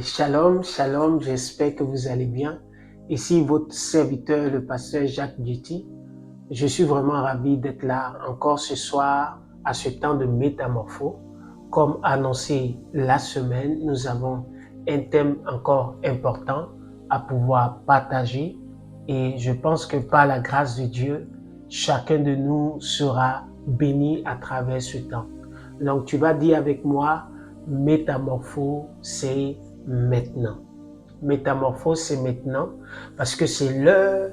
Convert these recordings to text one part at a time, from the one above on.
Shalom, shalom, j'espère que vous allez bien. Ici votre serviteur, le pasteur Jacques Duty. Je suis vraiment ravi d'être là encore ce soir à ce temps de métamorphose. Comme annoncé la semaine, nous avons un thème encore important à pouvoir partager et je pense que par la grâce de Dieu, chacun de nous sera béni à travers ce temps. Donc tu vas dire avec moi, métamorphose, c'est maintenant. Métamorphose, c'est maintenant parce que c'est l'heure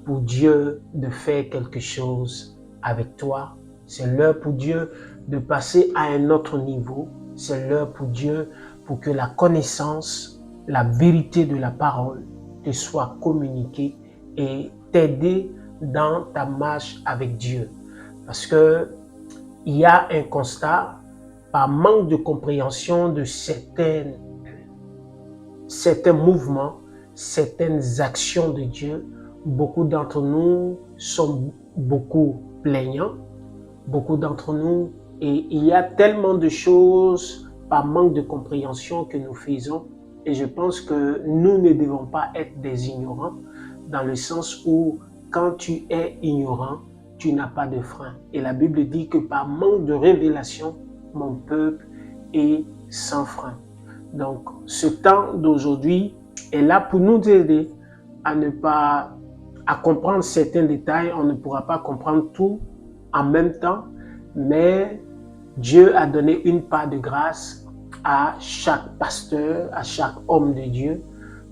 pour Dieu de faire quelque chose avec toi. C'est l'heure pour Dieu de passer à un autre niveau. C'est l'heure pour Dieu pour que la connaissance, la vérité de la parole te soit communiquée et t'aider dans ta marche avec Dieu. Parce que il y a un constat, par manque de compréhension de certains mouvements, certaines actions de Dieu, beaucoup d'entre nous sont beaucoup plaignants, beaucoup d'entre nous, et il y a tellement de choses par manque de compréhension que nous faisons, et je pense que nous ne devons pas être des ignorants, dans le sens où quand tu es ignorant, tu n'as pas de frein. Et la Bible dit que par manque de révélation, mon peuple est sans frein. Donc, ce temps d'aujourd'hui est là pour nous aider à comprendre certains détails. On ne pourra pas comprendre tout en même temps, mais Dieu a donné une part de grâce à chaque pasteur, à chaque homme de Dieu,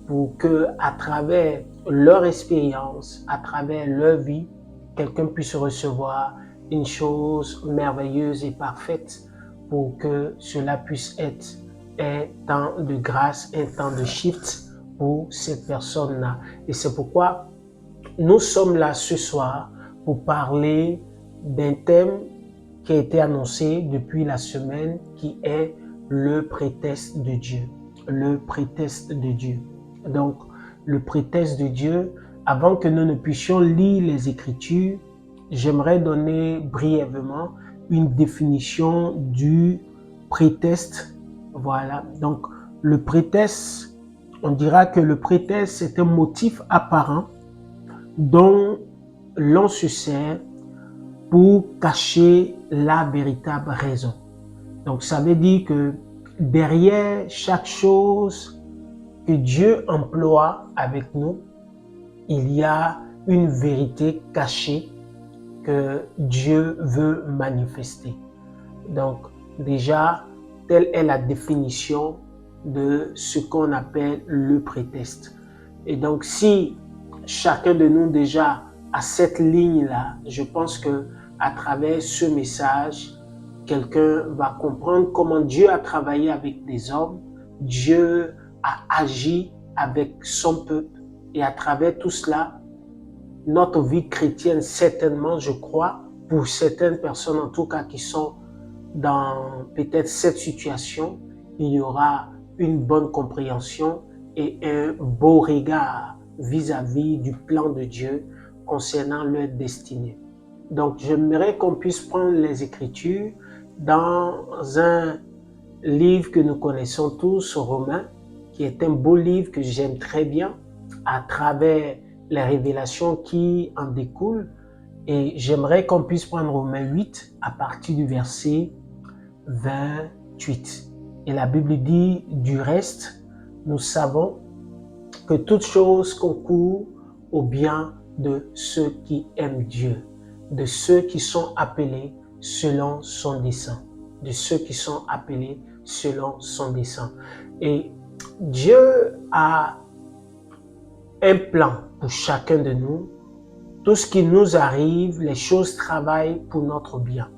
pour que, à travers leur expérience, à travers leur vie, quelqu'un puisse recevoir une chose merveilleuse et parfaite pour que cela puisse être un temps de grâce, un temps de shift pour cette personne-là. Et c'est pourquoi nous sommes là ce soir pour parler d'un thème qui a été annoncé depuis la semaine, qui est le prétexte de Dieu. Le prétexte de Dieu. Donc, le prétexte de Dieu, avant que nous ne puissions lire les Écritures, j'aimerais donner brièvement une définition du prétexte. Voilà. Donc, le prétexte, on dira que le prétexte, c'est un motif apparent dont l'on se sert pour cacher la véritable raison. Donc, ça veut dire que derrière chaque chose que Dieu emploie avec nous, il y a une vérité cachée que Dieu veut manifester. Donc, déjà, telle est la définition de ce qu'on appelle le prétexte. Et donc, si chacun de nous déjà a cette ligne-là, je pense que à travers ce message, quelqu'un va comprendre comment Dieu a travaillé avec des hommes, Dieu a agi avec son peuple, et à travers tout cela, notre vie chrétienne, certainement, je crois, pour certaines personnes en tout cas qui sont dans peut-être cette situation, il y aura une bonne compréhension et un beau regard vis-à-vis du plan de Dieu concernant leur destinée. Donc, j'aimerais qu'on puisse prendre les Écritures dans un livre que nous connaissons tous, Romains, qui est un beau livre que j'aime très bien à travers les révélations qui en découlent. Et j'aimerais qu'on puisse prendre Romains 8 à partir du verset 28. Et la Bible dit, du reste, nous savons que toute chose concourt au bien de ceux qui aiment Dieu, de ceux qui sont appelés selon son dessein, de ceux qui sont appelés selon son dessein. Et Dieu a un plan pour chacun de nous. Tout ce qui nous arrive, les choses travaillent pour notre bien.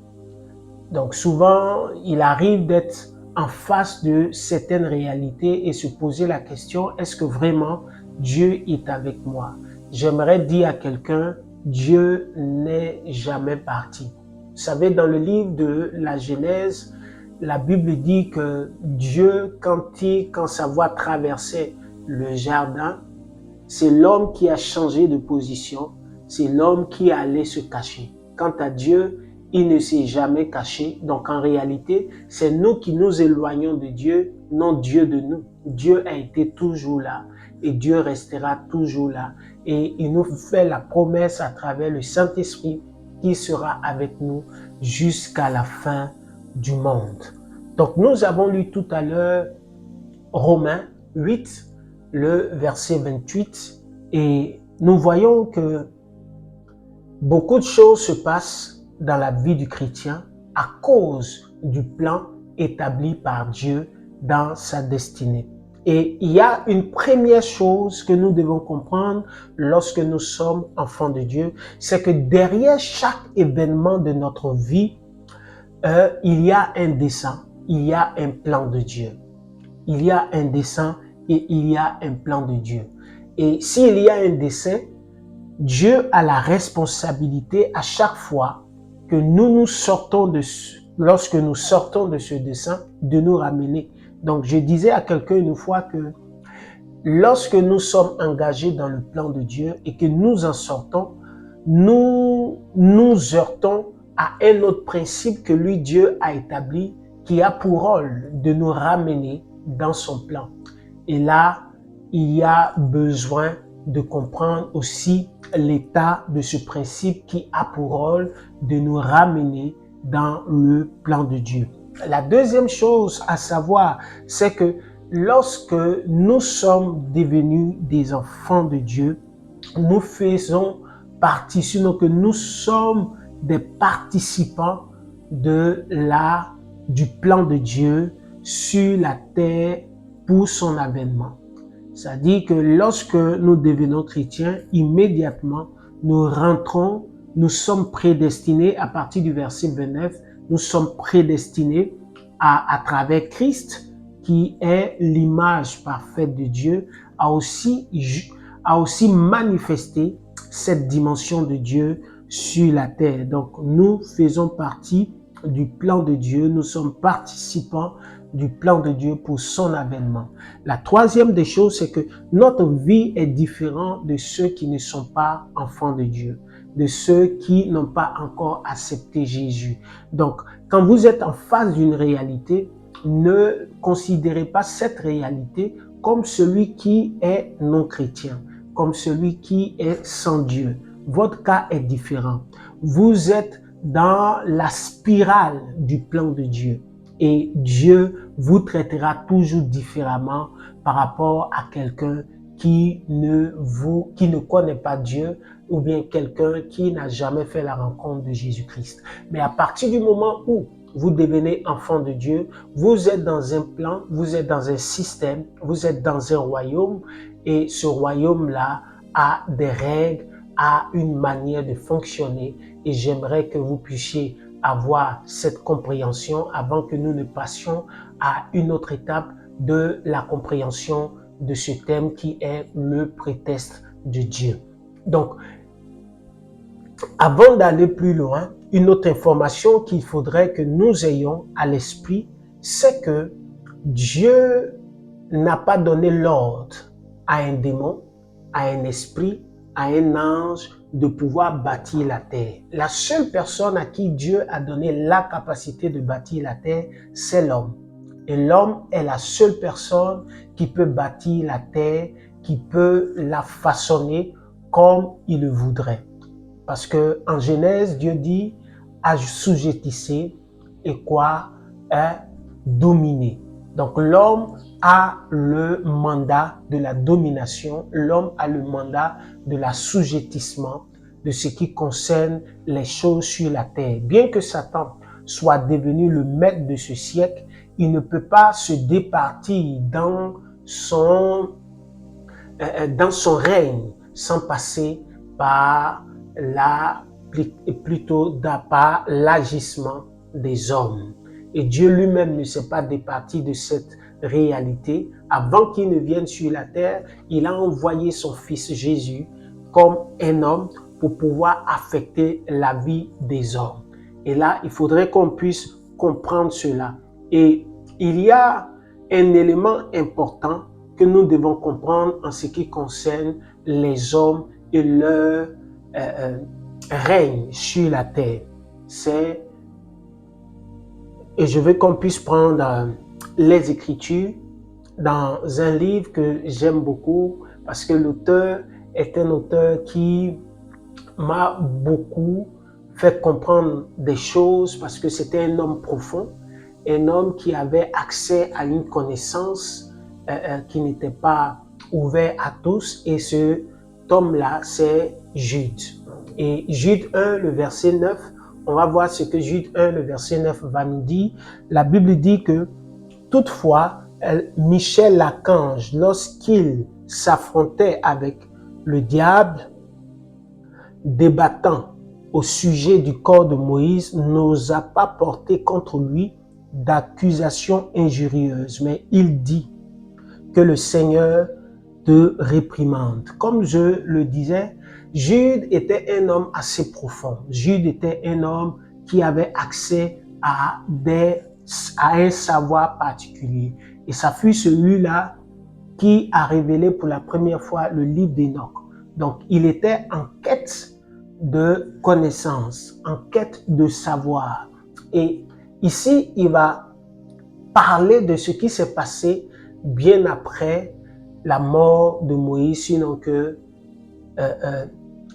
Donc souvent, il arrive d'être en face de certaines réalités et se poser la question, est-ce que vraiment Dieu est avec moi? J'aimerais dire à quelqu'un, Dieu n'est jamais parti. Vous savez, dans le livre de la Genèse, la Bible dit que Dieu, quand sa voix traversait le jardin, c'est l'homme qui a changé de position, c'est l'homme qui allait se cacher. Quant à Dieu, il ne s'est jamais caché. Donc en réalité, c'est nous qui nous éloignons de Dieu, non Dieu de nous. Dieu a été toujours là et Dieu restera toujours là. Et il nous fait la promesse à travers le Saint-Esprit qui sera avec nous jusqu'à la fin du monde. Donc nous avons lu tout à l'heure Romains 8, le verset 28, et nous voyons que beaucoup de choses se passent dans la vie du chrétien à cause du plan établi par Dieu dans sa destinée. Et il y a une première chose que nous devons comprendre lorsque nous sommes enfants de Dieu, c'est que derrière chaque événement de notre vie, il y a un dessein, il y a un plan de Dieu. Il y a un dessein et il y a un plan de Dieu. Et s'il y a un dessein, Dieu a la responsabilité à chaque fois que lorsque nous sortons de ce dessein, de nous ramener. Donc, je disais à quelqu'un une fois que lorsque nous sommes engagés dans le plan de Dieu et que nous en sortons, nous nous heurtons à un autre principe que lui, Dieu, a établi, qui a pour rôle de nous ramener dans son plan. Et là, il y a besoin de comprendre aussi l'état de ce principe qui a pour rôle de nous ramener dans le plan de Dieu. La deuxième chose à savoir, c'est que lorsque nous sommes devenus des enfants de Dieu, nous faisons partie, sinon que nous sommes des participants du plan de Dieu sur la terre pour son avènement. C'est-à-dire que lorsque nous devenons chrétiens, immédiatement, nous sommes prédestinés, à partir du verset 29, nous sommes prédestinés à travers Christ, qui est l'image parfaite de Dieu, à aussi manifester cette dimension de Dieu sur la terre. Donc, nous faisons partie du plan de Dieu, nous sommes participants du plan de Dieu pour son avènement. La troisième des choses, c'est que notre vie est différente de ceux qui ne sont pas enfants de Dieu, de ceux qui n'ont pas encore accepté Jésus. Donc, quand vous êtes en face d'une réalité, ne considérez pas cette réalité comme celui qui est non chrétien, comme celui qui est sans Dieu. Votre cas est différent. Vous êtes dans la spirale du plan de Dieu. Et Dieu vous traitera toujours différemment par rapport à quelqu'un qui ne connaît pas Dieu ou bien quelqu'un qui n'a jamais fait la rencontre de Jésus-Christ. Mais à partir du moment où vous devenez enfant de Dieu, vous êtes dans un plan, vous êtes dans un système, vous êtes dans un royaume et ce royaume-là a des règles, a une manière de fonctionner et j'aimerais que vous puissiez avoir cette compréhension avant que nous ne passions à une autre étape de la compréhension de ce thème qui est le prétexte de Dieu. Donc, avant d'aller plus loin, une autre information qu'il faudrait que nous ayons à l'esprit, c'est que Dieu n'a pas donné l'ordre à un démon, à un esprit, à un ange de pouvoir bâtir la terre. La seule personne à qui Dieu a donné la capacité de bâtir la terre, c'est l'homme. Et l'homme est la seule personne qui peut bâtir la terre, qui peut la façonner comme il le voudrait. Parce que en Genèse, Dieu dit assujettissez et quoi dominer. Donc l'homme a le mandat de la domination, l'homme a le mandat de l'assujettissement de ce qui concerne les choses sur la terre. Bien que Satan soit devenu le maître de ce siècle, il ne peut pas se départir dans son règne sans passer par par l'agissement des hommes. Et Dieu lui-même ne s'est pas départi de cette réalité. Avant qu'il ne vienne sur la terre, il a envoyé son fils Jésus comme un homme pour pouvoir affecter la vie des hommes. Et là, il faudrait qu'on puisse comprendre cela. Et il y a un élément important que nous devons comprendre en ce qui concerne les hommes et leur règne sur la terre. c'est, et je veux qu'on puisse prendre les Écritures dans un livre que j'aime beaucoup parce que l'auteur est un auteur qui m'a beaucoup fait comprendre des choses parce que c'était un homme profond, un homme qui avait accès à une connaissance qui n'était pas ouverte à tous, et ce homme-là, c'est Jude. Et Jude 1, le verset 9, on va voir ce que Jude 1, le verset 9 va nous dire. La Bible dit que toutefois, Michel l'archange, lorsqu'il s'affrontait avec le diable, débattant au sujet du corps de Moïse, n'osa pas porter contre lui d'accusations injurieuses, mais il dit que le Seigneur te réprimande. Comme je le disais, Jude était un homme assez profond. Jude était un homme qui avait accès à un savoir particulier. Et ça fut celui-là qui a révélé pour la première fois le livre d'Enoch. Donc, il était en quête de connaissance, en quête de savoir. Et ici, il va parler de ce qui s'est passé bien après la mort de Moïse, sinon que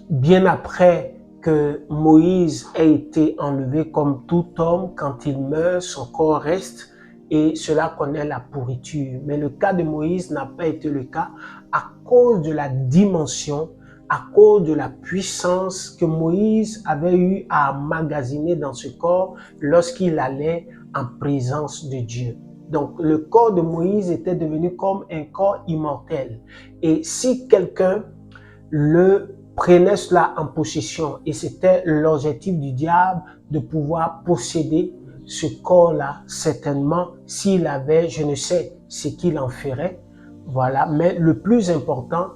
bien après que Moïse ait été enlevé, comme tout homme, quand il meurt, son corps reste et cela connaît la pourriture. Mais le cas de Moïse n'a pas été le cas à cause de la dimension, à cause de la puissance que Moïse avait eu à emmagasiner dans ce corps lorsqu'il allait en présence de Dieu. Donc, le corps de Moïse était devenu comme un corps immortel. Et si quelqu'un le prenait cela en possession, et c'était l'objectif du diable de pouvoir posséder ce corps-là, certainement, s'il avait, je ne sais ce qu'il en ferait, voilà. Mais le plus important,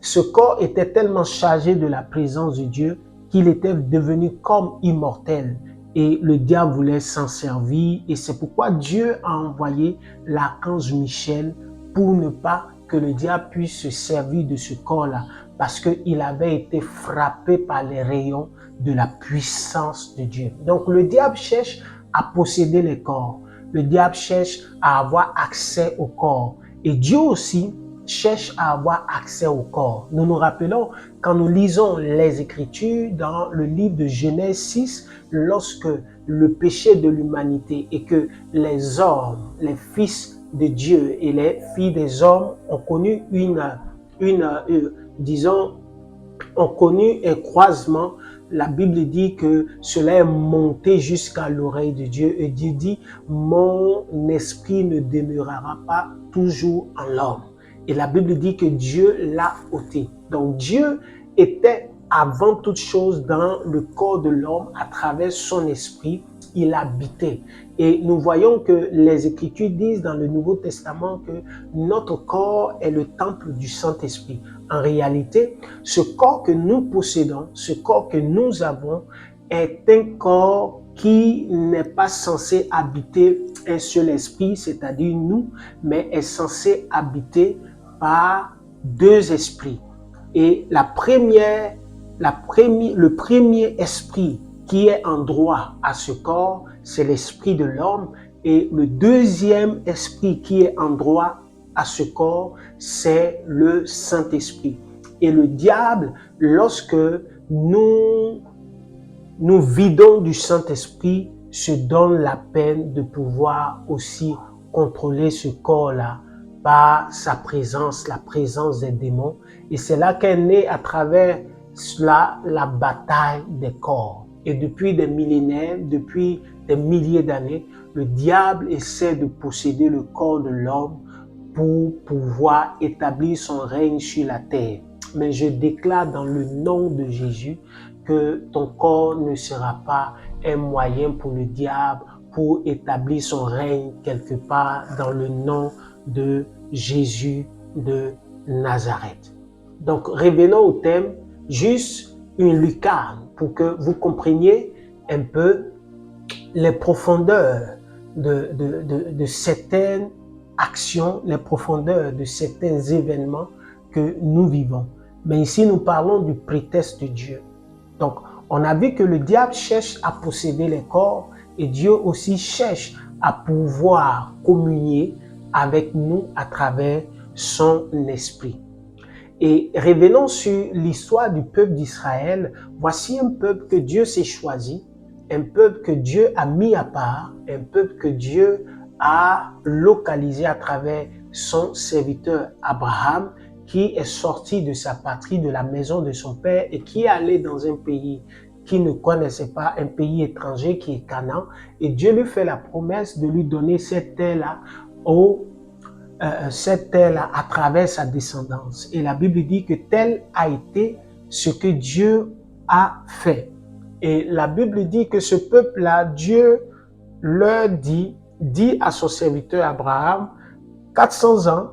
ce corps était tellement chargé de la présence de Dieu qu'il était devenu comme immortel. Et le diable voulait s'en servir, et c'est pourquoi Dieu a envoyé l'archange Michel pour ne pas que le diable puisse se servir de ce corps-là, parce qu'il avait été frappé par les rayons de la puissance de Dieu. Donc le diable cherche à posséder les corps. Le diable cherche à avoir accès au corps. Et Dieu aussi cherche à avoir accès au corps. Nous nous rappelons, quand nous lisons les Écritures dans le livre de Genèse 6, lorsque le péché de l'humanité et que les hommes, les fils de Dieu et les filles des hommes ont connu ont connu un croisement. La Bible dit que cela est monté jusqu'à l'oreille de Dieu, et Dieu dit, mon esprit ne demeurera pas toujours en l'homme. Et la Bible dit que Dieu l'a ôté. Donc Dieu était avant toute chose dans le corps de l'homme, à travers son esprit, il habitait. Et nous voyons que les Écritures disent dans le Nouveau Testament que notre corps est le temple du Saint-Esprit. En réalité, ce corps que nous possédons, ce corps que nous avons, est un corps qui n'est pas censé habiter un seul esprit, c'est-à-dire nous, mais est censé habiter par deux esprits. Et le premier esprit qui est en droit à ce corps, c'est l'esprit de l'homme. Et le deuxième esprit qui est en droit à ce corps, c'est le Saint-Esprit. Et le diable, lorsque nous vidons du Saint-Esprit, se donne la peine de pouvoir aussi contrôler ce corps-là par sa présence, la présence des démons. Et c'est là qu'est née à travers cela la bataille des corps. Et depuis des millénaires, depuis des milliers d'années, le diable essaie de posséder le corps de l'homme pour pouvoir établir son règne sur la terre. Mais je déclare dans le nom de Jésus que ton corps ne sera pas un moyen pour le diable pour établir son règne quelque part, dans le nom de Jésus de Nazareth. Donc revenons au thème, juste une lucarne pour que vous compreniez un peu les profondeurs de certaines actions, les profondeurs de certains événements que nous vivons. Mais ici, nous parlons du prétexte de Dieu. Donc, On a vu que le diable cherche à posséder les corps et Dieu aussi cherche à pouvoir communier avec nous à travers son esprit. Et revenons sur l'histoire du peuple d'Israël. Voici un peuple que Dieu s'est choisi, un peuple que Dieu a mis à part, un peuple que Dieu a localisé à travers son serviteur Abraham, qui est sorti de sa patrie, de la maison de son père et qui est allé dans un pays qu'il ne connaissait pas, un pays étranger qui est Canaan. Et Dieu lui fait la promesse de lui donner cette terre-là à travers sa descendance. Et la Bible dit que tel a été ce que Dieu a fait. Et la Bible dit que ce peuple-là, Dieu leur dit à son serviteur Abraham, 400 ans,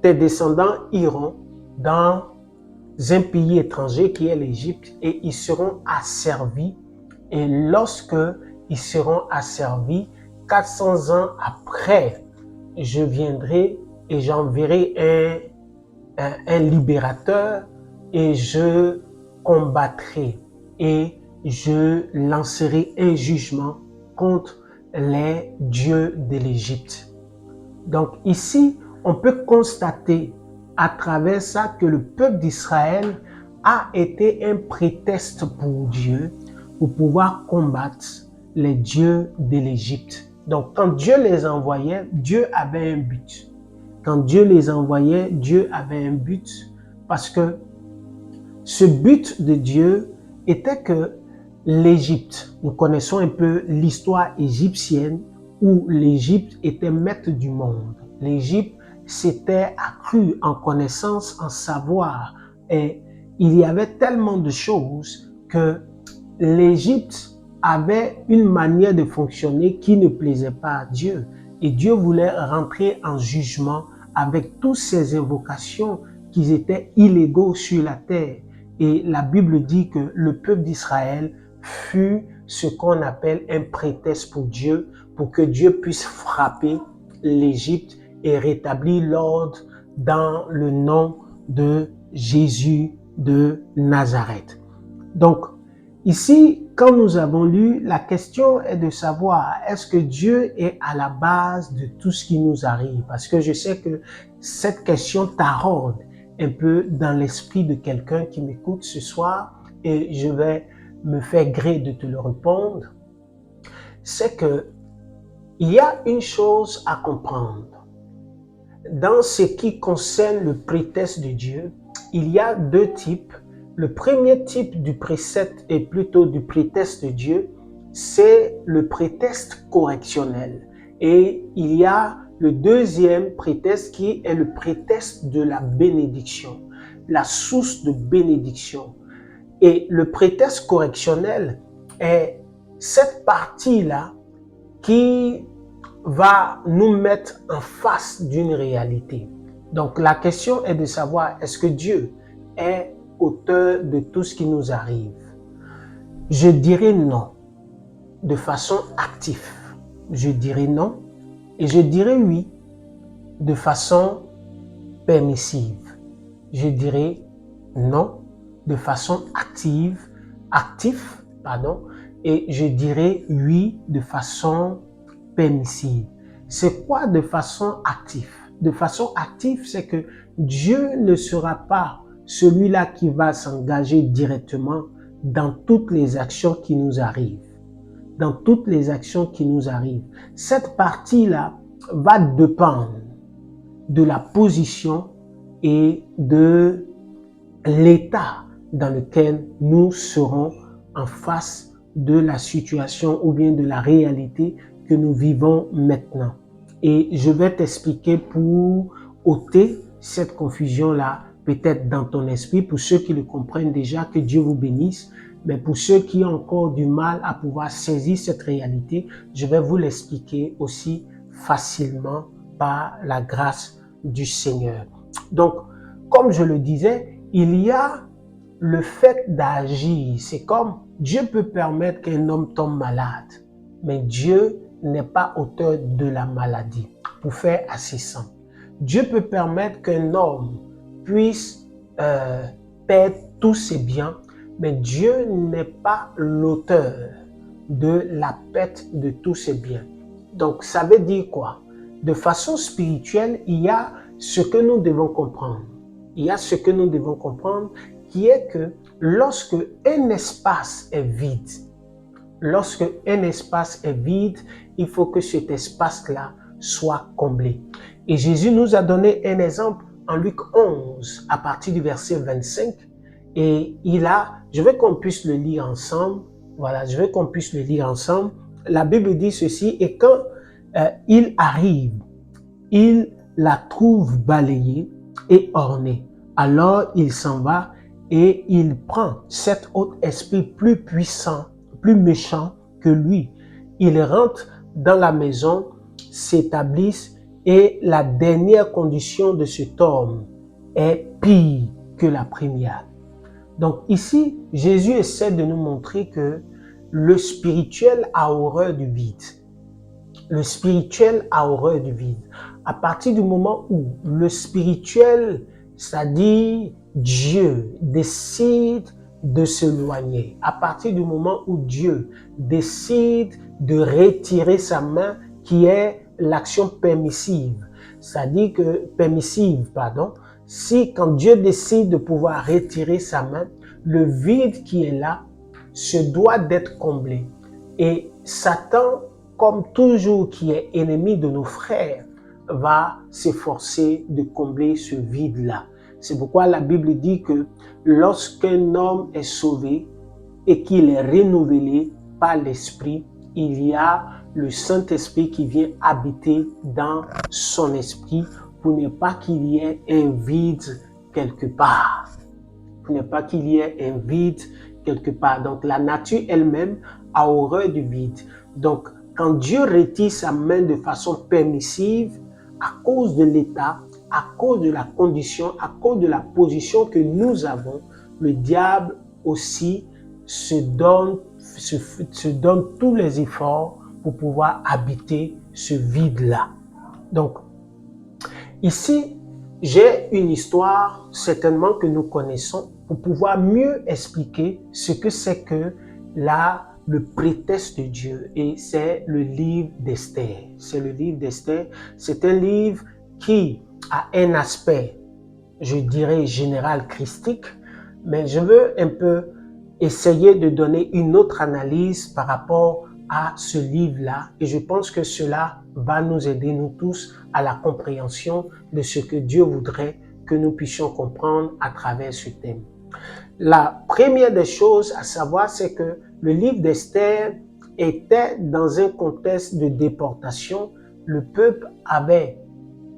tes descendants iront dans un pays étranger qui est l'Égypte et ils seront asservis. Et lorsque ils seront asservis, 400 ans après, je viendrai et j'enverrai un libérateur et je combattrai et je lancerai un jugement contre les dieux de l'Égypte. Donc ici, on peut constater à travers ça que le peuple d'Israël a été un prétexte pour Dieu pour pouvoir combattre les dieux de l'Égypte. Donc quand Dieu les envoyait, Dieu avait un but. Quand Dieu les envoyait, Dieu avait un but parce que ce but de Dieu était que l'Égypte, nous connaissons un peu l'histoire égyptienne où l'Égypte était maître du monde. L'Égypte s'était accrue en connaissance, en savoir et il y avait tellement de choses que l'Égypte avait une manière de fonctionner qui ne plaisait pas à Dieu. Et Dieu voulait rentrer en jugement avec toutes ces invocations qui étaient illégaux sur la terre. Et la Bible dit que le peuple d'Israël fut ce qu'on appelle un prétexte pour Dieu, pour que Dieu puisse frapper l'Égypte et rétablir l'ordre dans le nom de Jésus de Nazareth. Donc, ici, quand nous avons lu, la question est de savoir, est-ce que Dieu est à la base de tout ce qui nous arrive? Parce que je sais que cette question taraude un peu dans l'esprit de quelqu'un qui m'écoute ce soir et je vais me faire gré de te le répondre. C'est que il y a une chose à comprendre. Dans ce qui concerne le prétexte de Dieu, il y a deux types. Le premier type du précepte et plutôt du prétexte de Dieu, c'est le prétexte correctionnel. Et il y a le deuxième prétexte qui est le prétexte de la bénédiction, la source de bénédiction. Et le prétexte correctionnel est cette partie-là qui va nous mettre en face d'une réalité. Donc la question est de savoir, est-ce que Dieu est auteur de tout ce qui nous arrive? Je dirais non, de façon active. Je dirais non et je dirais oui, de façon permissive. Je dirais non, de façon active, et je dirais oui, de façon permissive. C'est quoi de façon active? De façon active, c'est que Dieu ne sera pas celui-là qui va s'engager directement dans toutes les actions qui nous arrivent. Dans toutes les actions qui nous arrivent. Cette partie-là va dépendre de la position et de l'état dans lequel nous serons en face de la situation ou bien de la réalité que nous vivons maintenant. Et je vais t'expliquer pour ôter cette confusion-là, peut-être dans ton esprit, pour ceux qui le comprennent déjà, que Dieu vous bénisse. Mais pour ceux qui ont encore du mal à pouvoir saisir cette réalité, je vais vous l'expliquer aussi facilement par la grâce du Seigneur. Donc, comme je le disais, il y a le fait d'agir. C'est comme Dieu peut permettre qu'un homme tombe malade, mais Dieu n'est pas auteur de la maladie. Pour faire assez simple, Dieu peut permettre qu'un homme puisse perdre tous ses biens, mais Dieu n'est pas l'auteur de la perte de tous ses biens. Donc, ça veut dire quoi? De façon spirituelle, il y a ce que nous devons comprendre. Il y a ce que nous devons comprendre qui est que lorsque un espace est vide, il faut que cet espace-là soit comblé. Et Jésus nous a donné un exemple en Luc 11, à partir du verset 25. Et je veux qu'on puisse le lire ensemble. Voilà, je veux qu'on puisse le lire ensemble. La Bible dit ceci, et quand il arrive, il la trouve balayée et ornée. Alors il s'en va et il prend cet autre esprit plus puissant, plus méchant que lui. Il rentre dans la maison, s'établissent et la dernière condition de cet homme est pire que la première. Donc ici, Jésus essaie de nous montrer que le spirituel a horreur du vide. Le spirituel a horreur du vide. À partir du moment où le spirituel, c'est-à-dire Dieu, décide de s'éloigner, à partir du moment où Dieu décide de retirer sa main, qui est l'action permissive, c'est-à-dire que si quand Dieu décide de pouvoir retirer sa main, le vide qui est là se doit d'être comblé. Et Satan, comme toujours qui est ennemi de nos frères, va s'efforcer de combler ce vide-là. C'est pourquoi la Bible dit que lorsqu'un homme est sauvé et qu'il est renouvelé par l'Esprit, il y a le Saint-Esprit qui vient habiter dans son esprit pour ne pas qu'il y ait un vide quelque part. Pour ne pas qu'il y ait un vide quelque part. Donc la nature elle-même a horreur du vide. Donc quand Dieu retire sa main de façon permissive, à cause de l'état, à cause de la condition, à cause de la position que nous avons, le diable aussi se donne tous les efforts pour pouvoir habiter ce vide-là. Donc, ici, j'ai une histoire certainement que nous connaissons pour pouvoir mieux expliquer ce que c'est que le prétexte de Dieu, et c'est le livre d'Esther. C'est le livre d'Esther. C'est un livre qui a un aspect, je dirais, général christique, mais je veux un peu essayer de donner une autre analyse par rapport à ce livre-là, et je pense que cela va nous aider, nous tous, à la compréhension de ce que Dieu voudrait que nous puissions comprendre à travers ce thème. La première des choses à savoir, c'est que le livre d'Esther était dans un contexte de déportation. Le peuple avait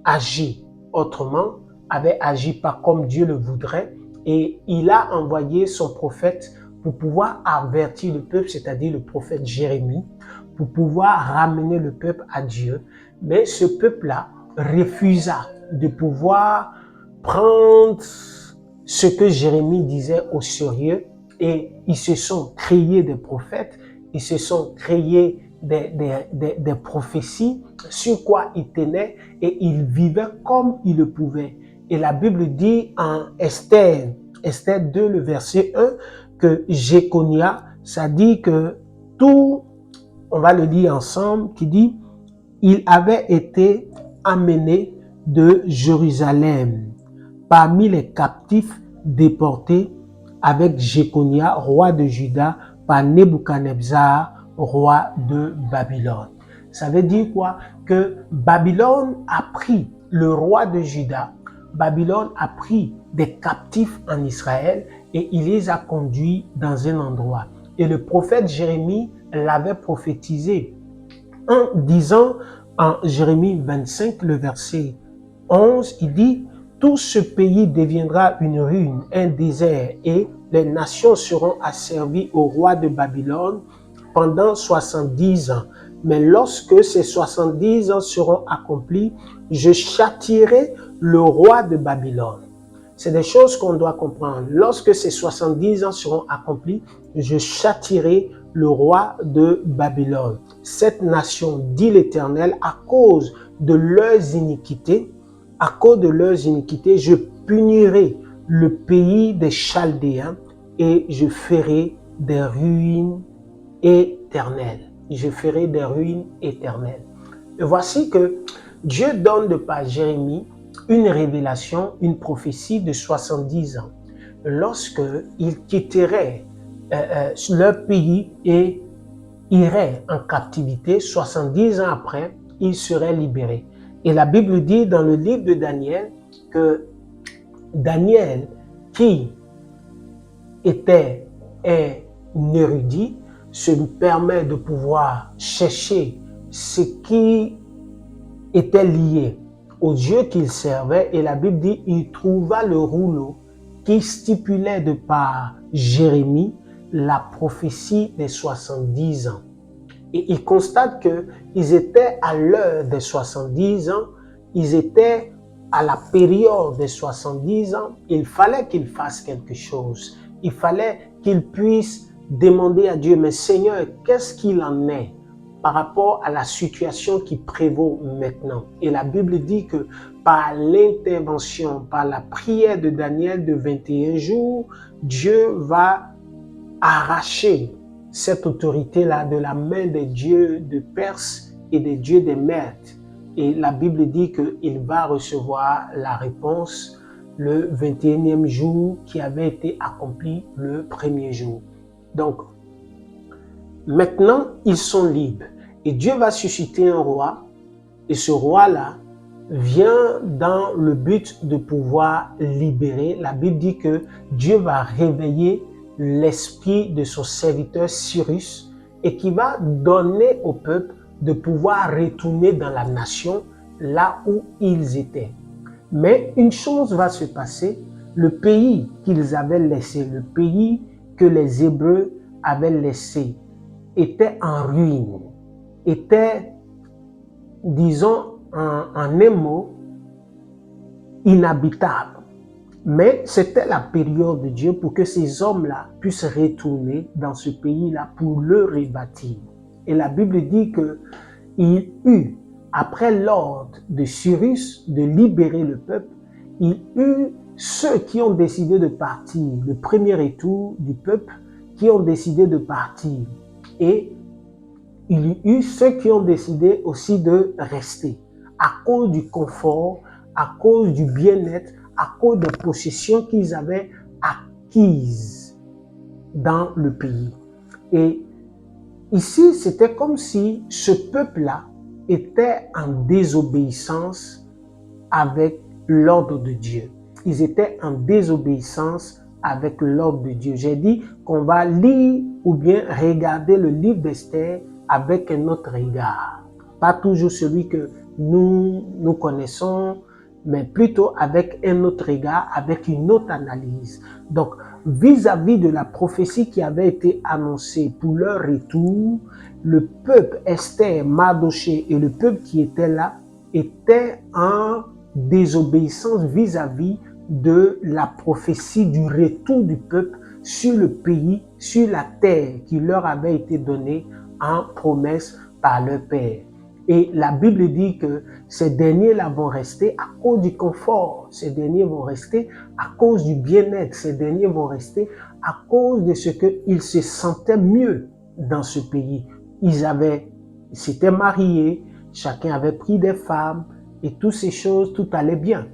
agi autrement, avait agi pas comme Dieu le voudrait, et il a envoyé son prophète pour pouvoir avertir le peuple, c'est-à-dire le prophète Jérémie, pour pouvoir ramener le peuple à Dieu. Mais ce peuple-là refusa de pouvoir prendre ce que Jérémie disait au sérieux, et ils se sont créés des prophètes, ils se sont créés des prophéties sur quoi ils tenaient, et ils vivaient comme ils le pouvaient. Et la Bible dit en Esther 2, le verset 1, que Jéconia, ça dit que tout, on va le lire ensemble, qui dit, il avait été amené de Jérusalem parmi les captifs déportés avec Jéconia, roi de Juda, par Nebuchadnezzar, roi de Babylone. Ça veut dire quoi? Que Babylone a pris le roi de Juda, Babylone a pris des captifs en Israël et il les a conduits dans un endroit. Et le prophète Jérémie l'avait prophétisé en disant en Jérémie 25, le verset 11, il dit « Tout ce pays deviendra une ruine, un désert, et les nations seront asservies au roi de Babylone pendant 70 ans. Mais lorsque ces 70 ans seront accomplis, je châtierai le roi de Babylone. » C'est des choses qu'on doit comprendre. Lorsque ces 70 ans seront accomplis, je châtierai le roi de Babylone. Cette nation, dit l'Éternel, à cause de leurs iniquités, je punirai le pays des Chaldéens et je ferai des ruines éternelles. Je ferai des ruines éternelles. Et voici que Dieu donne de par Jérémie une révélation, une prophétie de 70 ans. Lorsque ils quitteraient leur pays et iraient en captivité, 70 ans après, ils seraient libérés. Et la Bible dit dans le livre de Daniel que Daniel, qui était un érudit, se permet de pouvoir chercher ce qui était lié au Dieu qu'il servait, et la Bible dit il trouva le rouleau qui stipulait de par Jérémie la prophétie des 70 ans. Et il constate qu'ils étaient à l'heure des 70 ans, ils étaient à la période des 70 ans, il fallait qu'ils fassent quelque chose. Il fallait qu'ils puissent demander à Dieu, mais Seigneur, qu'est-ce qu'il en est par rapport à la situation qui prévaut maintenant? Et la Bible dit que par l'intervention, par la prière de Daniel de 21 jours, Dieu va arracher cette autorité-là de la main des dieux de Perse et des dieux des Mèdes. Et la Bible dit qu'il va recevoir la réponse le 21e jour qui avait été accompli le premier jour. Donc, maintenant, ils sont libres. Et Dieu va susciter un roi. Et ce roi-là vient dans le but de pouvoir libérer. La Bible dit que Dieu va réveiller l'esprit de son serviteur Cyrus et qui va donner au peuple de pouvoir retourner dans la nation là où ils étaient. Mais une chose va se passer, le pays qu'ils avaient laissé, le pays que les Hébreux avaient laissé, était en ruine, était, disons en un mot, inhabitable. Mais c'était la période de Dieu pour que ces hommes-là puissent retourner dans ce pays-là pour le rebâtir. Et la Bible dit qu'il eut, après l'ordre de Cyrus de libérer le peuple, il eut ceux qui ont décidé de partir, le premier retour du peuple, qui ont décidé de partir. Et il y eut ceux qui ont décidé aussi de rester à cause du confort, à cause du bien-être, à cause des possessions qu'ils avaient acquises dans le pays. Et ici, c'était comme si ce peuple-là était en désobéissance avec l'ordre de Dieu. Ils étaient en désobéissance avec l'ordre de Dieu. J'ai dit qu'on va lire ou bien regarder le livre d'Esther avec un autre regard. Pas toujours celui que nous connaissons, mais plutôt avec un autre regard, avec une autre analyse. Donc, vis-à-vis de la prophétie qui avait été annoncée pour leur retour, le peuple Esther, Mardochée et le peuple qui était là étaient en désobéissance vis-à-vis de la prophétie du retour du peuple sur le pays, sur la terre qui leur avait été donnée en promesse par leur père. Et la Bible dit que ces derniers-là vont rester à cause du confort, ces derniers vont rester à cause du bien-être, ces derniers vont rester à cause de ce qu'ils se sentaient mieux dans ce pays. Ils s'étaient mariés, chacun avait pris des femmes et toutes ces choses, tout allait bien.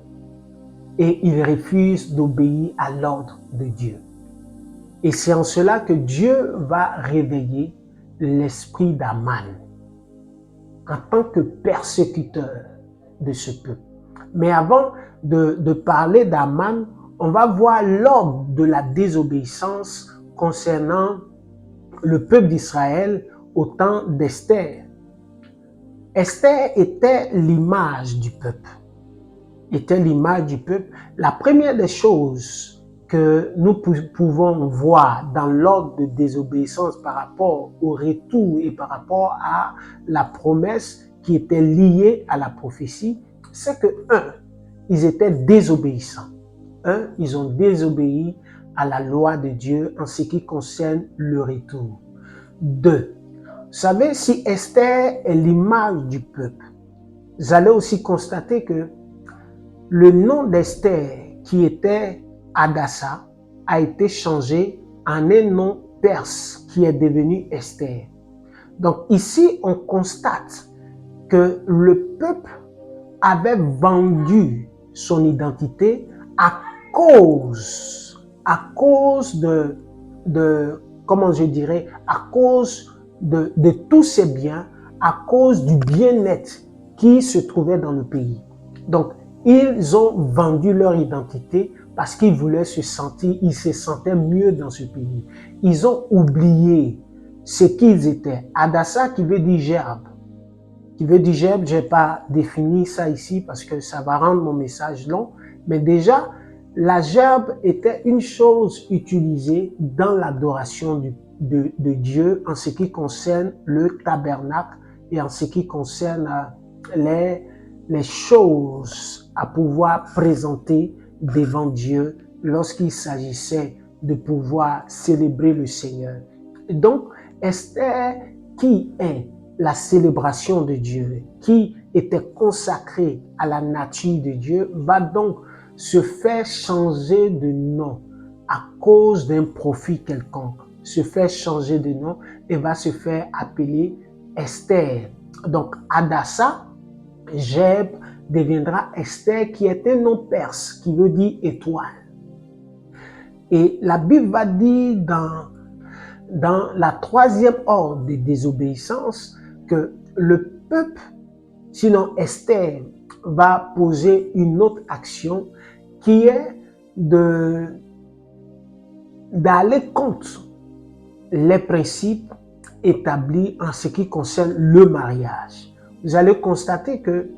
Et ils refusent d'obéir à l'ordre de Dieu. Et c'est en cela que Dieu va réveiller l'esprit d'Aman en tant que persécuteur de ce peuple. Mais avant de parler d'Aman, on va voir l'ordre de la désobéissance concernant le peuple d'Israël au temps d'Esther. Esther était l'image du peuple. Était l'image du peuple. La première des choses que nous pouvons voir dans l'ordre de désobéissance par rapport au retour et par rapport à la promesse qui était liée à la prophétie, c'est que, ils étaient désobéissants. Ils ont désobéi à la loi de Dieu en ce qui concerne le retour. 2, vous savez, si Esther est l'image du peuple, vous allez aussi constater que le nom d'Esther, qui était Hadassa, a été changé en un nom perse qui est devenu Esther. Donc ici, on constate que le peuple avait vendu son identité à cause comment je dirais, à cause de tous ces biens, à cause du bien-être qui se trouvait dans le pays. Donc, ils ont vendu leur identité parce qu'ils voulaient ils se sentaient mieux dans ce pays. Ils ont oublié ce qu'ils étaient. Hadassa qui veut dire gerbe. Je n'ai pas défini ça ici parce que ça va rendre mon message long. Mais déjà, la gerbe était une chose utilisée dans l'adoration de Dieu en ce qui concerne le tabernacle et en ce qui concerne les choses à pouvoir présenter devant Dieu lorsqu'il s'agissait de pouvoir célébrer le Seigneur. Donc, Esther, qui est la célébration de Dieu, qui était consacrée à la nature de Dieu, va donc se faire changer de nom à cause d'un profit quelconque. Se fait changer de nom et va se faire appeler Esther. Donc, Hadassa, Geb, deviendra Esther, qui est un nom perse, qui veut dire étoile. Et la Bible va dire dans la troisième ordre de désobéissance que le peuple, sinon Esther, va poser une autre action qui est d'aller contre les principes établis en ce qui concerne le mariage. Vous allez constater que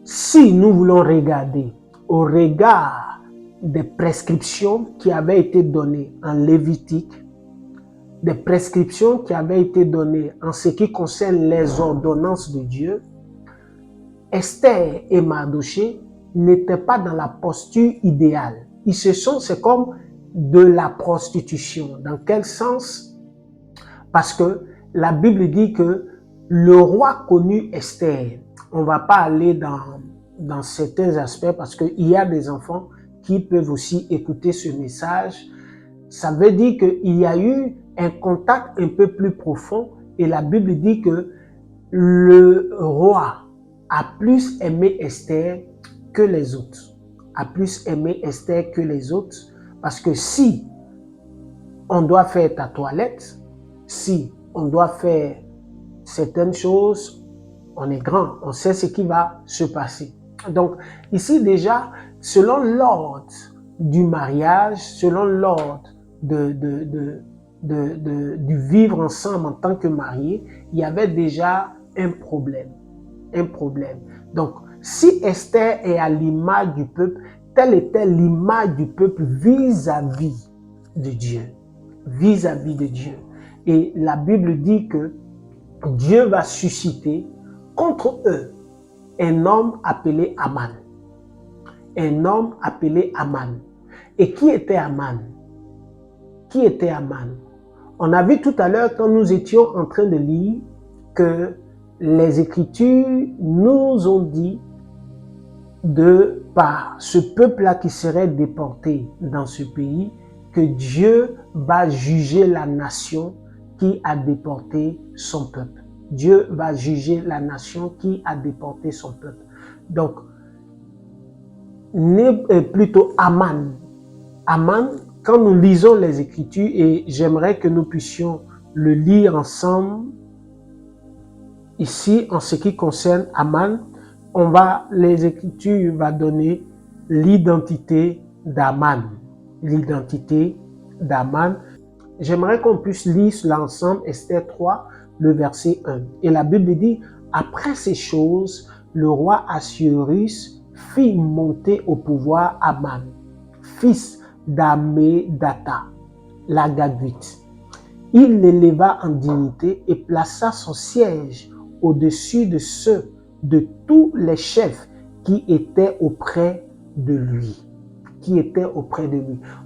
si nous voulons regarder au regard des prescriptions qui avaient été données en Lévitique, des prescriptions qui avaient été données en ce qui concerne les ordonnances de Dieu, Esther et Mardochée n'étaient pas dans la posture idéale. C'est comme de la prostitution. Dans quel sens? Parce que la Bible dit que le roi connut Esther. On ne va pas aller dans certains aspects parce qu'il y a des enfants qui peuvent aussi écouter ce message. Ça veut dire qu'il y a eu un contact un peu plus profond et la Bible dit que le roi a plus aimé Esther que les autres. A plus aimé Esther que les autres parce que si on doit faire ta toilette, si on doit faire certaines choses, on est grand, on sait ce qui va se passer. Donc ici déjà, selon l'ordre du mariage, selon l'ordre du vivre ensemble en tant que mariés, il y avait déjà un problème. Donc, si Esther est à l'image du peuple, telle était l'image du peuple vis-à-vis de Dieu. Vis-à-vis de Dieu. Et la Bible dit que Dieu va susciter contre eux un homme appelé Aman. Un homme appelé Aman. Et qui était Aman? Qui était Aman? On a vu tout à l'heure quand nous étions en train de lire que les Écritures nous ont dit par ce peuple-là qui serait déporté dans ce pays, que Dieu va juger la nation qui a déporté son peuple. Dieu va juger la nation qui a déporté son peuple. Donc, plutôt Aman. Aman, quand nous lisons les Écritures, et j'aimerais que nous puissions le lire ensemble, ici, en ce qui concerne Aman, les Écritures vont donner l'identité d'Aman. L'identité d'Aman. J'aimerais qu'on puisse lire l'ensemble, Esther 3, le verset 1. Et la Bible dit, après ces choses, le roi Assuérus fit monter au pouvoir Aman, fils d'Ammédatha, l'Agagite. Il l'éleva en dignité et plaça son siège au-dessus de ceux de tous les chefs qui étaient auprès de lui.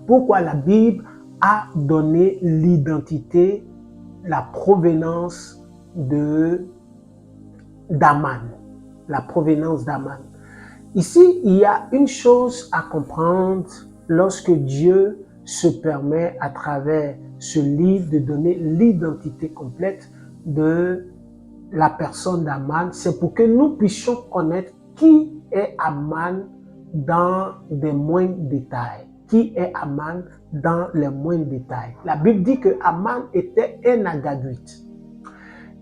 Pourquoi la Bible a donné l'identité, la provenance d'Aman. La provenance d'Aman. Ici, il y a une chose à comprendre lorsque Dieu se permet à travers ce livre de donner l'identité complète de la personne d'Aman. C'est pour que nous puissions connaître qui est Aman dans des moindres détails. Qui est Aman dans les moindres détails. La Bible dit que Aman était un Agagite.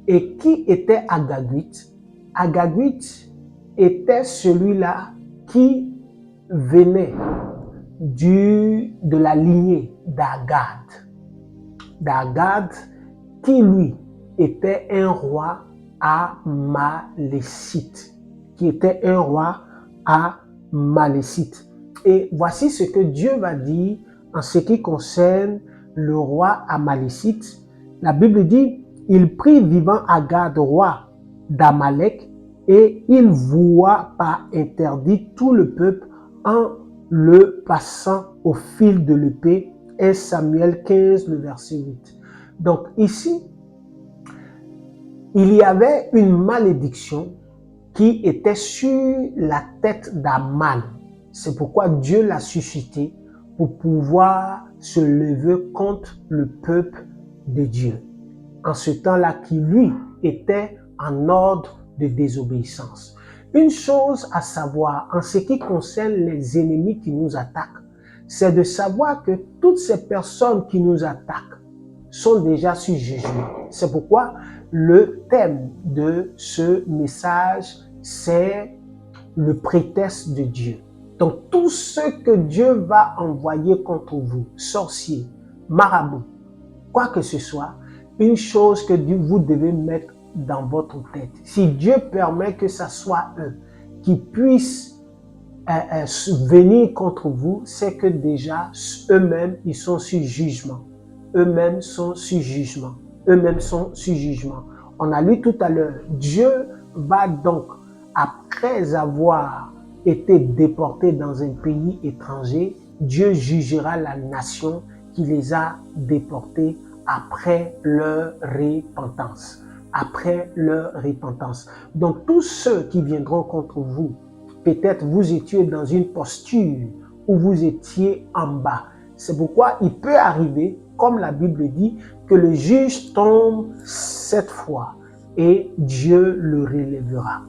Et qui était Agagite? Agagite était celui-là qui venait de la lignée d'Agad. D'Agad, qui lui était un roi amalécite. Qui était un roi amalécite. Et voici ce que Dieu va dire en ce qui concerne le roi amalécite. La Bible dit, il prit vivant Agad, roi d'Amalek, et il voua par interdit tout le peuple en le passant au fil de l'épée. 1 Samuel 15, le verset 8. Donc ici, il y avait une malédiction qui était sur la tête d'Aman. C'est pourquoi Dieu l'a suscité pour pouvoir se lever contre le peuple de Dieu. En ce temps-là, qui lui était en ordre de désobéissance. Une chose à savoir en ce qui concerne les ennemis qui nous attaquent, c'est de savoir que toutes ces personnes qui nous attaquent sont déjà sous jugement. C'est pourquoi le thème de ce message, c'est le prétexte de Dieu. Donc tout ce que Dieu va envoyer contre vous, sorciers, marabouts, quoi que ce soit, une chose que vous devez mettre dans votre tête. Si Dieu permet que ce soit eux qui puissent venir contre vous, c'est que déjà eux-mêmes, ils sont sur jugement. Eux-mêmes sont sur jugement. Eux-mêmes sont sur jugement. On a lu tout à l'heure, Dieu va donc, après avoir été déporté dans un pays étranger, Dieu jugera la nation qui les a déportés après leur repentance. Après leur repentance. Donc tous ceux qui viendront contre vous, peut-être vous étiez dans une posture où vous étiez en bas. C'est pourquoi il peut arriver, comme la Bible dit, que le juge tombe 7 fois et Dieu le relèvera.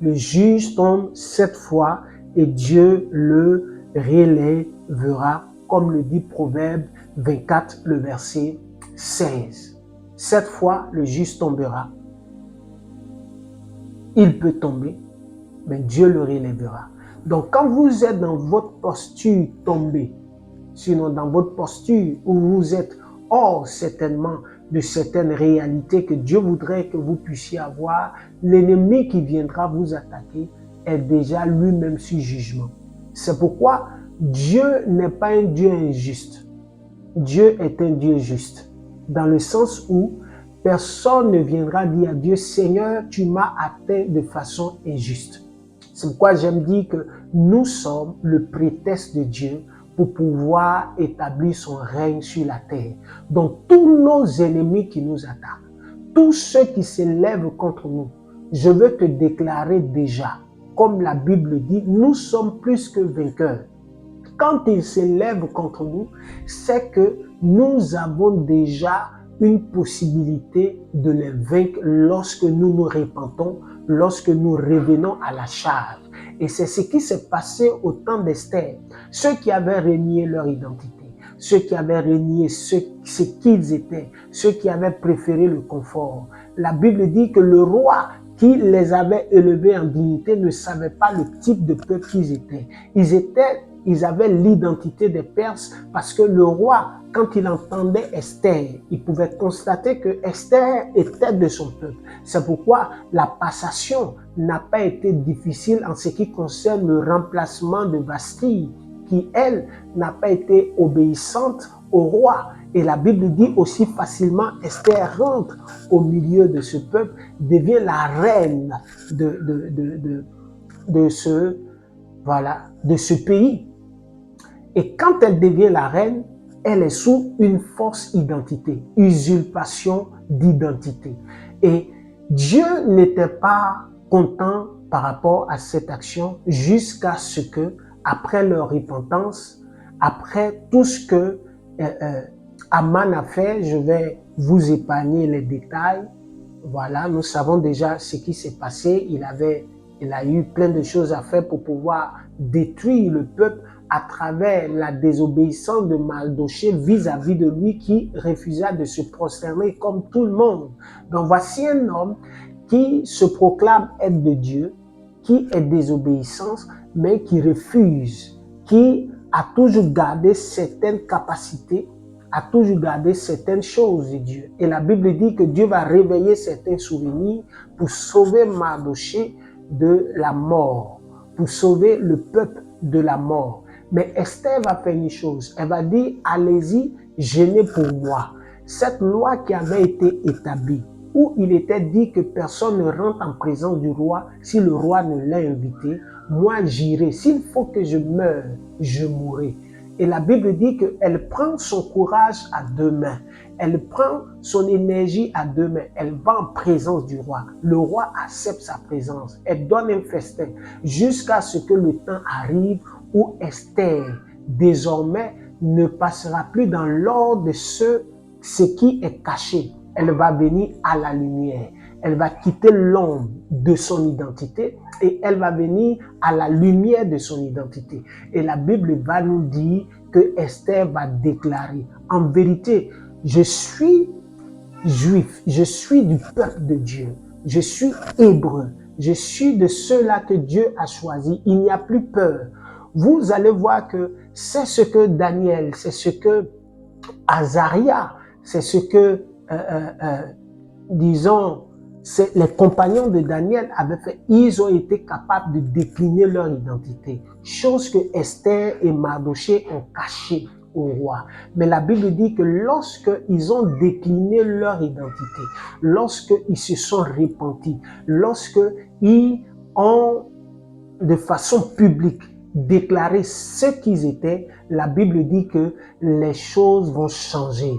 Le juge tombe 7 fois et Dieu le relèvera, comme le dit Proverbe 24, le verset 16. 7 fois, le juge tombera. Il peut tomber, mais Dieu le relèvera. Donc, quand vous êtes dans votre posture tombée, sinon dans votre posture où vous êtes hors certainement de certaines réalités que Dieu voudrait que vous puissiez avoir, l'ennemi qui viendra vous attaquer est déjà lui-même sur jugement. C'est pourquoi Dieu n'est pas un Dieu injuste. Dieu est un Dieu juste. Dans le sens où personne ne viendra dire à Dieu, Seigneur, tu m'as atteint de façon injuste. C'est pourquoi j'aime dire que nous sommes le prétexte de Dieu pour pouvoir établir son règne sur la terre. Donc tous nos ennemis qui nous attaquent, tous ceux qui s'élèvent contre nous, je veux te déclarer déjà, comme la Bible dit, nous sommes plus que vainqueurs. Quand ils s'élèvent contre nous, c'est que nous avons déjà une possibilité de les vaincre lorsque nous nous repentons, lorsque nous revenons à la charge. Et c'est ce qui s'est passé au temps d'Esther. Ceux qui avaient renié leur identité, ceux qui avaient renié ce qu'ils étaient, ceux qui avaient préféré le confort. La Bible dit que le roi qui les avait élevés en dignité ne savait pas le type de peuple qu'ils étaient. Ils avaient l'identité des Perses parce que le roi, quand il entendait Esther, il pouvait constater que Esther était de son peuple. C'est pourquoi la passation n'a pas été difficile en ce qui concerne le remplacement de Vasti, qui, elle, n'a pas été obéissante au roi. Et la Bible dit aussi facilement, Esther rentre au milieu de ce peuple, devient la reine de ce pays. Et quand elle devient la reine, elle est sous une fausse identité, usurpation d'identité. Et Dieu n'était pas content par rapport à cette action jusqu'à ce que, après leur repentance, après tout ce que Aman a fait, je vais vous épargner les détails. Voilà, nous savons déjà ce qui s'est passé. Il a eu plein de choses à faire pour pouvoir détruire le peuple à travers la désobéissance de Mardochée vis-à-vis de lui qui refusa de se prosterner comme tout le monde. Donc voici un homme qui se proclame être de Dieu, qui est désobéissant, mais qui refuse, qui a toujours gardé certaines capacités, a toujours gardé certaines choses de Dieu. Et la Bible dit que Dieu va réveiller certains souvenirs pour sauver Mardochée de la mort, pour sauver le peuple de la mort. Mais Esther va faire une chose, elle va dire, allez-y, gênez pour moi. Cette loi qui avait été établie, où il était dit que personne ne rentre en présence du roi si le roi ne l'a invité, moi j'irai. S'il faut que je meure, je mourrai. Et la Bible dit qu'elle prend son courage à deux mains. Elle prend son énergie à deux mains. Elle va en présence du roi. Le roi accepte sa présence. Elle donne un festin jusqu'à ce que le temps arrive où Esther, désormais, ne passera plus dans l'ordre de ce qui est caché. Elle va venir à la lumière. Elle va quitter l'ombre de son identité et elle va venir à la lumière de son identité. Et la Bible va nous dire que Esther va déclarer, en vérité, je suis juif, je suis du peuple de Dieu, je suis hébreu, je suis de ceux-là que Dieu a choisis. Il n'y a plus peur. Vous allez voir que c'est ce que Daniel, c'est ce que Azaria, c'est ce que, disons, les compagnons de Daniel avaient fait. Ils ont été capables de décliner leur identité, chose que Esther et Mardochée ont cachée au roi. Mais la Bible dit que lorsqu'ils ont décliné leur identité, lorsqu'ils se sont repentis, lorsqu'ils ont de façon publique déclaré ce qu'ils étaient, la Bible dit que les choses vont changer.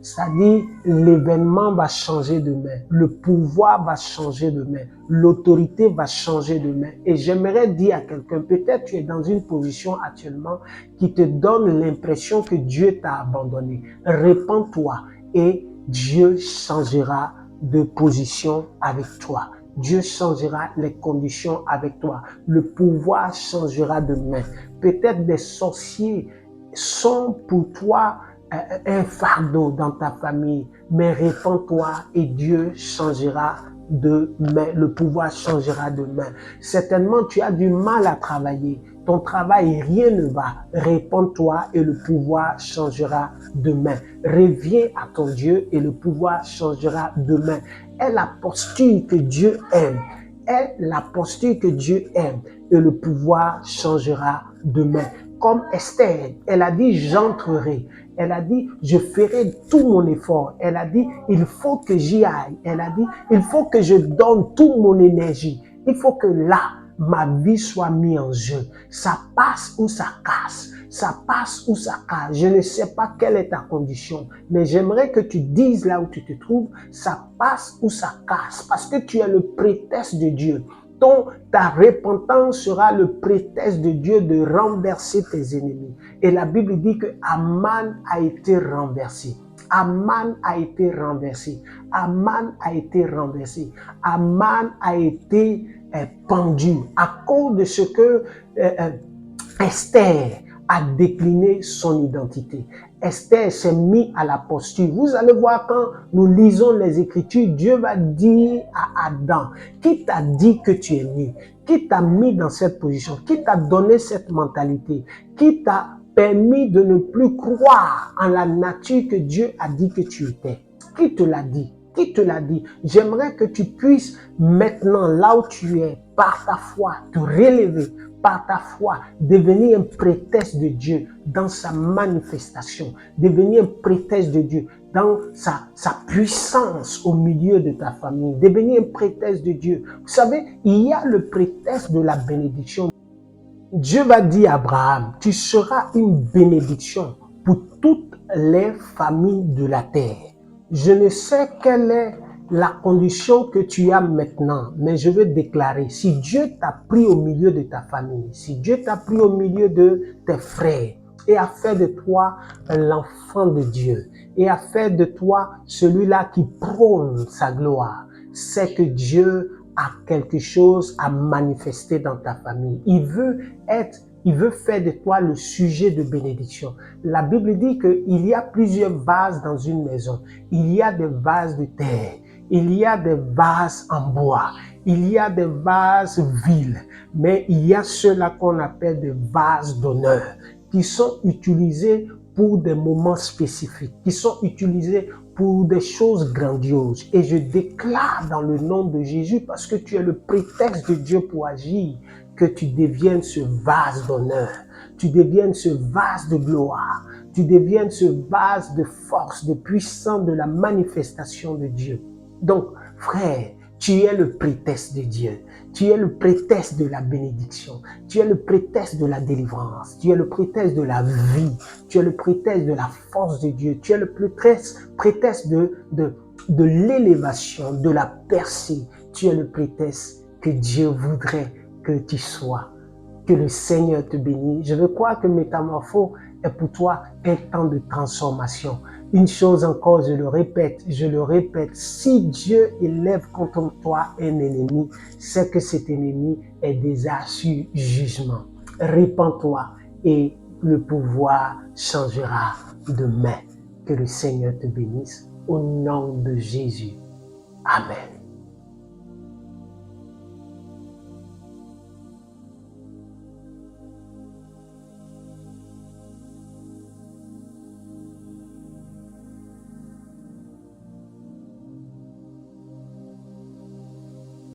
C'est-à-dire, l'événement va changer de main, le pouvoir va changer de main, l'autorité va changer de main. Et j'aimerais dire à quelqu'un, peut-être tu es dans une position actuellement qui te donne l'impression que Dieu t'a abandonné. Répands-toi et Dieu changera de position avec toi. Dieu changera les conditions avec toi. Le pouvoir changera de main. Peut-être des sorciers sont pour toi un fardeau dans ta famille, mais répands-toi et Dieu changera de main. Le pouvoir changera de main. Certainement, tu as du mal à travailler. Ton travail, rien ne va. Répands-toi et le pouvoir changera de main. Reviens à ton Dieu et le pouvoir changera de main. Est la posture que Dieu aime. Est la posture que Dieu aime et le pouvoir changera de main. Comme Esther, elle a dit j'entrerai. Elle a dit je ferai tout mon effort. Elle a dit il faut que j'y aille. Elle a dit il faut que je donne toute mon énergie. Il faut que là, ma vie soit mise en jeu. Ça passe ou ça casse. Ça passe ou ça casse. Je ne sais pas quelle est ta condition, mais j'aimerais que tu dises là où tu te trouves, ça passe ou ça casse, parce que tu es le prétexte de Dieu. Ta repentance sera le prétexte de Dieu de renverser tes ennemis. Et la Bible dit que Aman a été renversé. Aman a été renversé. Aman a été renversé. Aman a été pendu à cause de ce que Esther a décliné son identité. Esther s'est mise à la posture. Vous allez voir quand nous lisons les Écritures, Dieu va dire à Adam, qui t'a dit que tu es né? Qui t'a mis dans cette position? Qui t'a donné cette mentalité? Qui t'a permis de ne plus croire en la nature que Dieu a dit que tu étais? Qui te l'a dit? Qui te l'a dit? J'aimerais que tu puisses maintenant, là où tu es, par ta foi, te relever, par ta foi, devenir un prétexte de Dieu dans sa manifestation, devenir un prétexte de Dieu dans sa puissance au milieu de ta famille, devenir un prétexte de Dieu. Vous savez, il y a le prétexte de la bénédiction. Dieu va dire à Abraham, tu seras une bénédiction pour toutes les familles de la terre. Je ne sais quelle est la condition que tu as maintenant, mais je veux déclarer, si Dieu t'a pris au milieu de ta famille, si Dieu t'a pris au milieu de tes frères, et a fait de toi l'enfant de Dieu et a fait de toi celui-là qui prône sa gloire, c'est que Dieu a quelque chose à manifester dans ta famille. Il veut faire de toi le sujet de bénédiction. La Bible dit qu'il y a plusieurs vases dans une maison. Il y a des vases de terre, il y a des vases en bois, il y a des vases vils, mais il y a ceux-là qu'on appelle des vases d'honneur, qui sont utilisés pour des moments spécifiques, qui sont utilisés pour des choses grandioses. Et je déclare dans le nom de Jésus, parce que tu es le prétexte de Dieu pour agir, que tu deviennes ce vase d'honneur, tu deviennes ce vase de gloire, tu deviennes ce vase de force, de puissance, de la manifestation de Dieu. Donc, frère, tu es le prétexte de Dieu. Tu es le prétexte de la bénédiction. Tu es le prétexte de la délivrance. Tu es le prétexte de la vie. Tu es le prétexte de la force de Dieu. Tu es le prétexte de l'élévation, de la percée. Tu es le prétexte que Dieu voudrait que tu sois. Que le Seigneur te bénisse. Je veux croire que Métamorphose est pour toi un temps de transformation. Une chose encore, je le répète, si Dieu élève contre toi un ennemi, c'est que cet ennemi est déjà sur jugement. Répands-toi et le pouvoir changera demain. Que le Seigneur te bénisse au nom de Jésus. Amen.